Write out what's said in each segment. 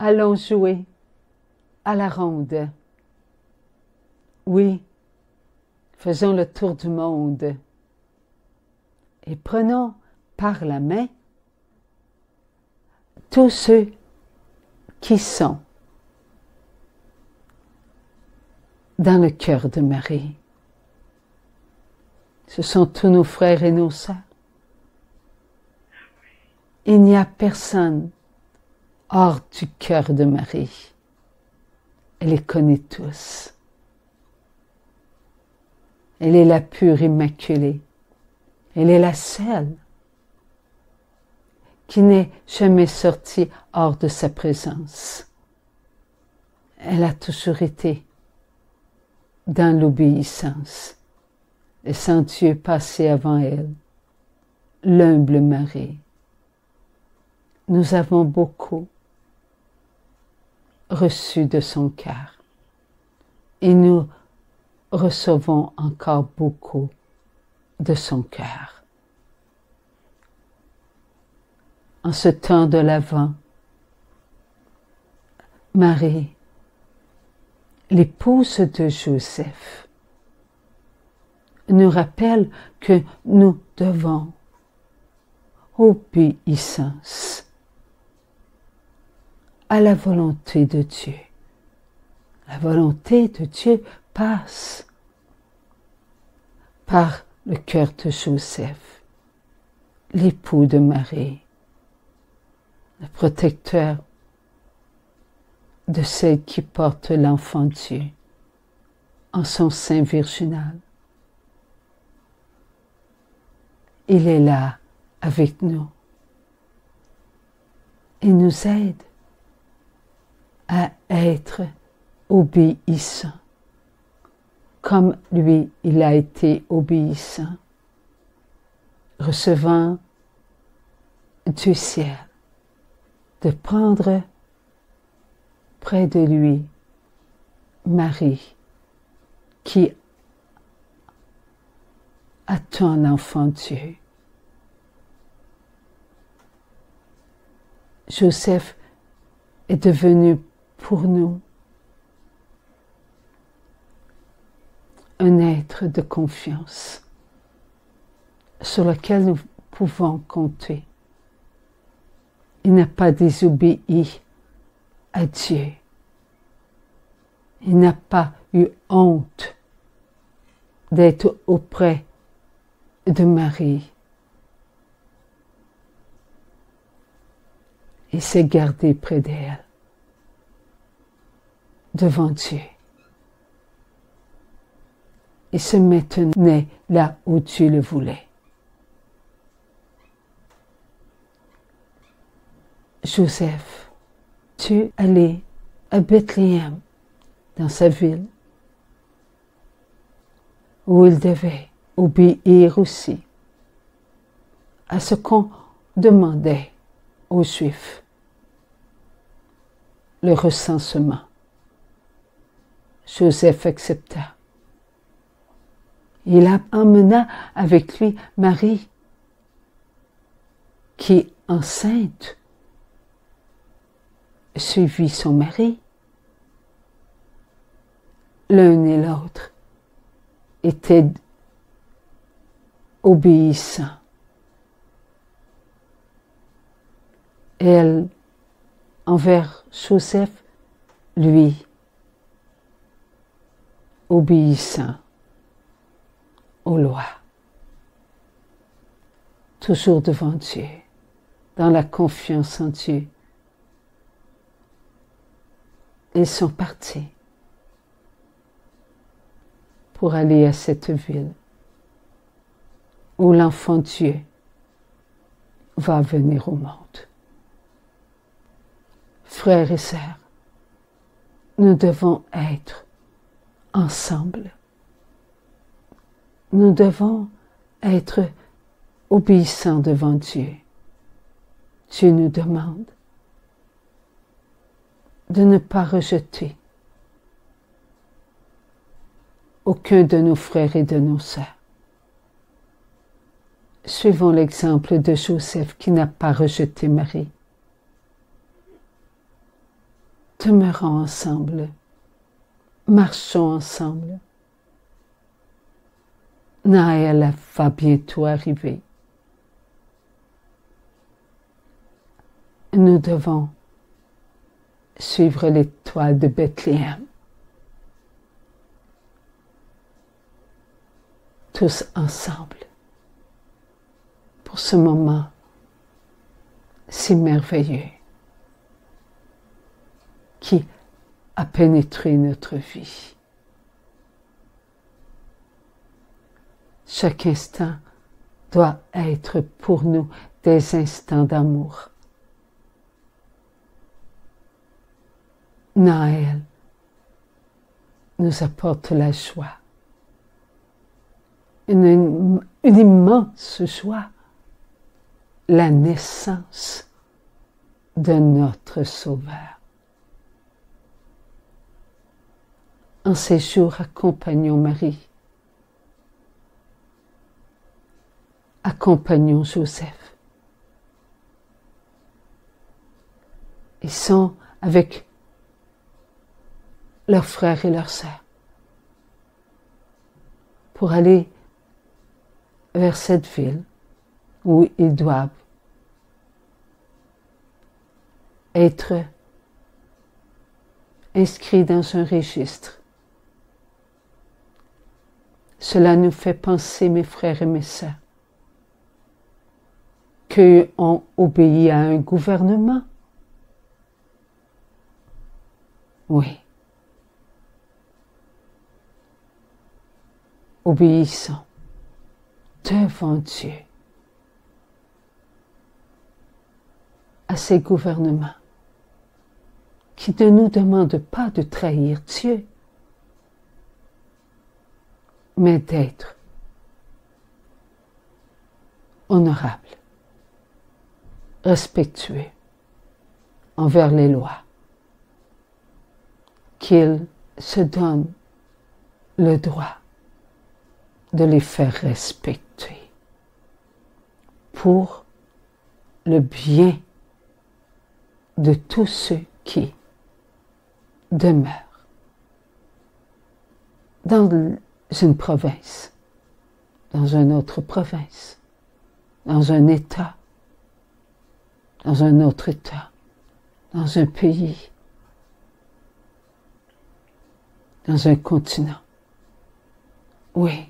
Allons jouer à la ronde. Oui, faisons le tour du monde et prenons par la main tous ceux qui sont dans le cœur de Marie. Ce sont tous nos frères et nos sœurs. Il n'y a personne hors du cœur de Marie. Elle les connaît tous. Elle est la pure immaculée. Elle est la seule qui n'est jamais sortie hors de sa présence. Elle a toujours été dans l'obéissance, laissant Dieu passer avant elle, l'humble Marie. Nous avons beaucoup reçu de son cœur et nous recevons encore beaucoup de son cœur. En ce temps de l'Avent, Marie, l'épouse de Joseph, nous rappelle que nous devons obéissance à la volonté de Dieu. La volonté de Dieu passe par le cœur de Joseph, l'époux de Marie, le protecteur de celle qui porte l'enfant Dieu en son sein virginal. Il est là avec nous. Il nous aide à être obéissants, comme lui, il a été obéissant, recevant du ciel de prendre près de lui Marie, qui attend l'enfant Dieu. Joseph est devenu pour nous un être de confiance sur lequel nous pouvons compter. Il n'a pas désobéi à Dieu. Il n'a pas eu honte d'être auprès de Marie. Il s'est gardé près d'elle, devant Dieu. Il se maintenait là où Dieu le voulait. Joseph, Dieu allait à Bethléem, dans sa ville, où il devait obéir aussi à ce qu'on demandait aux Juifs, le recensement. Joseph accepta. Il emmena avec lui Marie, qui, enceinte, suivit son mari. L'un et l'autre étaient obéissants. Elle, envers Joseph, lui, obéissant aux lois, toujours devant Dieu, dans la confiance en Dieu. Ils sont partis pour aller à cette ville où l'enfant Dieu va venir au monde. Frères et sœurs, nous devons être ensemble. Nous devons être obéissants devant Dieu. Dieu nous demande de ne pas rejeter aucun de nos frères et de nos sœurs. Suivons l'exemple de Joseph qui n'a pas rejeté Marie. demeurons ensemble, marchons ensemble. Naël va bientôt arriver. Nous devons suivre l'étoile de Bethléem. Tous ensemble. Pour ce moment si merveilleux qui a pénétré notre vie. Chaque instant doit être pour nous des instants d'amour. Naël nous apporte la joie, une immense joie, la naissance de notre Sauveur. En ces jours, accompagnons Marie, accompagnons Joseph. Ils sont avec leurs frères et leurs sœurs pour aller vers cette ville où ils doivent être inscrits dans un registre. Cela nous fait penser, mes frères et mes sœurs, qu'eux ont obéi à un gouvernement. Oui. Obéissons devant Dieu à ces gouvernements qui ne nous demandent pas de trahir Dieu, mais d'être honorables, respectueux envers les lois, qu'ils se donnent le droit de les faire respecter pour le bien de tous ceux qui demeurent dans une province, dans une autre province, dans un État, dans un autre État, dans un pays, dans un continent. Oui.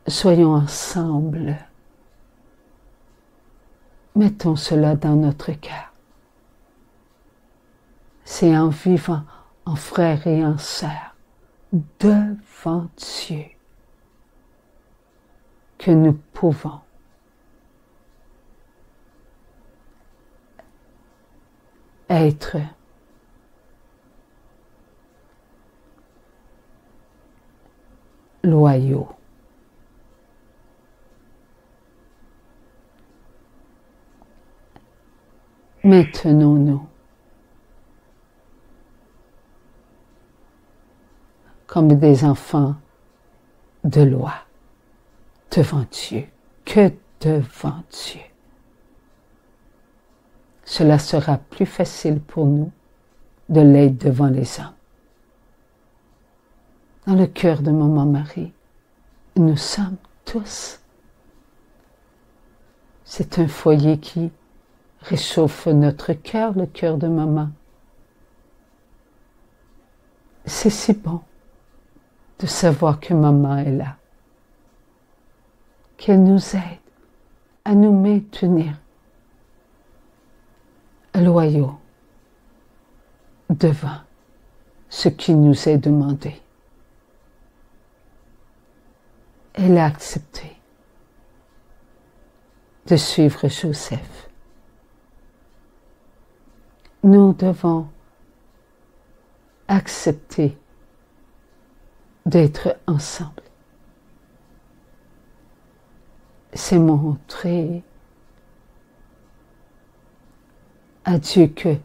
Soyons ensemble. Mettons cela dans notre cœur. C'est en vivant en frères et en sœurs devant Dieu que nous pouvons être loyaux. Maintenons-nous comme des enfants de loi devant Dieu, que devant Dieu. Cela sera plus facile pour nous de l'être devant les hommes. Dans le cœur de Maman Marie, nous sommes tous. C'est un foyer qui réchauffe notre cœur, le cœur de maman. C'est si bon de savoir que maman est là, qu'elle nous aide à nous maintenir loyaux devant ce qui nous est demandé. Elle a accepté de suivre Joseph. Nous devons accepter d'être ensemble. C'est montrer à Dieu que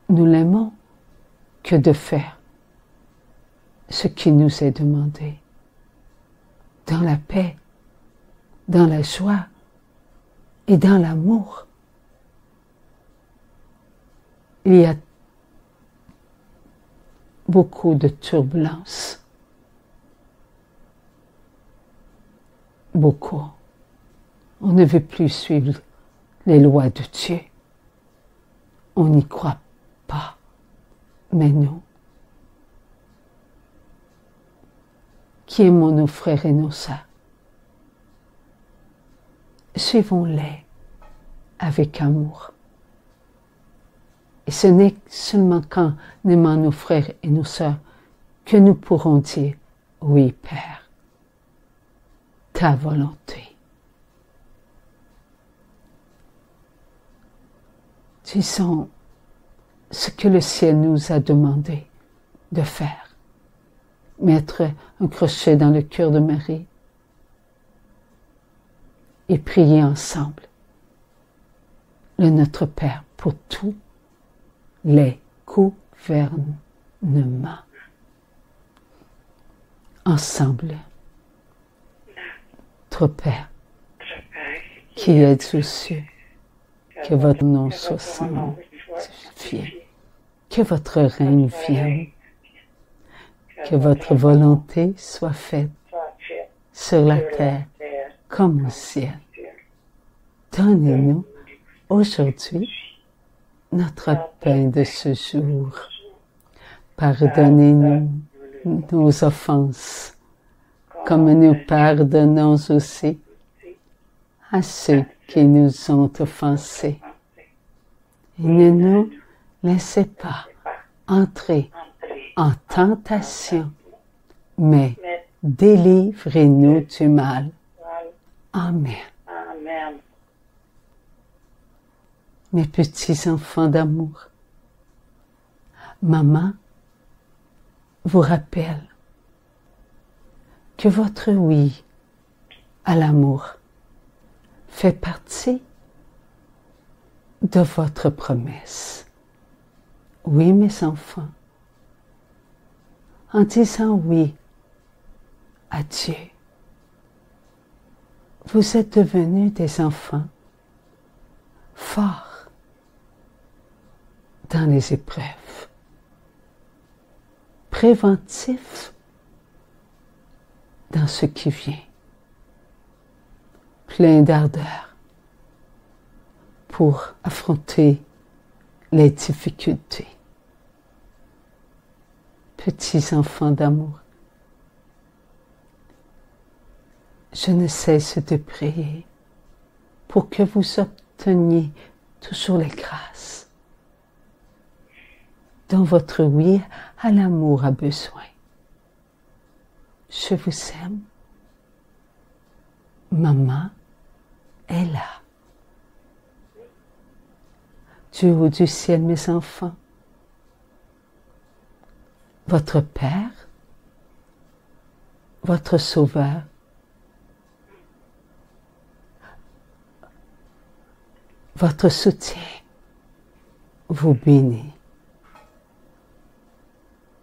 nous l'aimons que de faire ce qui nous est demandé. Dans la paix, dans la joie et dans l'amour Il y a beaucoup de turbulences. Beaucoup. On ne veut plus suivre les lois de Dieu. On n'y croit pas. Mais nous, qui aimons nos frères et nos sœurs, suivons-les avec amour. Et ce n'est seulement qu'en aimant nos frères et nos sœurs que nous pourrons dire « Oui, Père, ta volonté ». Disons ce que le ciel nous a demandé de faire. Mettre un crochet dans le cœur de Marie et prier ensemble le Notre Père pour tous les gouvernements. Ensemble, Notre Père, qui êtes aux cieux, que votre nom soit sanctifié, que votre règne vienne, que votre volonté soit faite sur la terre comme au ciel. Donnez-nous aujourd'hui notre pain de ce jour. Pardonnez-nous nos offenses, comme nous pardonnons aussi à ceux qui nous ont offensés. Et ne nous laissez pas entrer en tentation, mais délivrez-nous du mal. Amen. Mes petits enfants d'amour, maman vous rappelle que votre oui à l'amour fait partie de votre promesse. Oui, mes enfants, en disant oui à Dieu, vous êtes devenus des enfants forts dans les épreuves, préventifs dans ce qui vient, plein d'ardeur pour affronter les difficultés. Petits enfants d'amour, je ne cesse de prier pour que vous obteniez toujours les grâces dont votre oui à l'amour a besoin. Je vous aime. Maman est là. Du haut du ciel, mes enfants, votre Père, votre Sauveur, votre soutien vous bénit.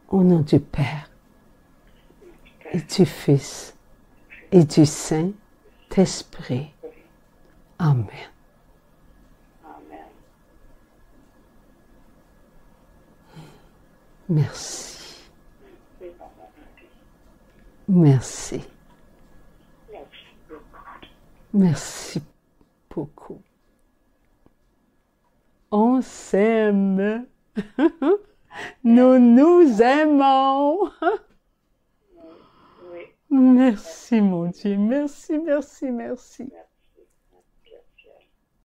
Au nom du Père et du Fils et du Saint-Esprit. Amen. Merci. Merci. Merci beaucoup. On s'aime. Nous nous aimons. Merci mon Dieu. Merci, merci, merci.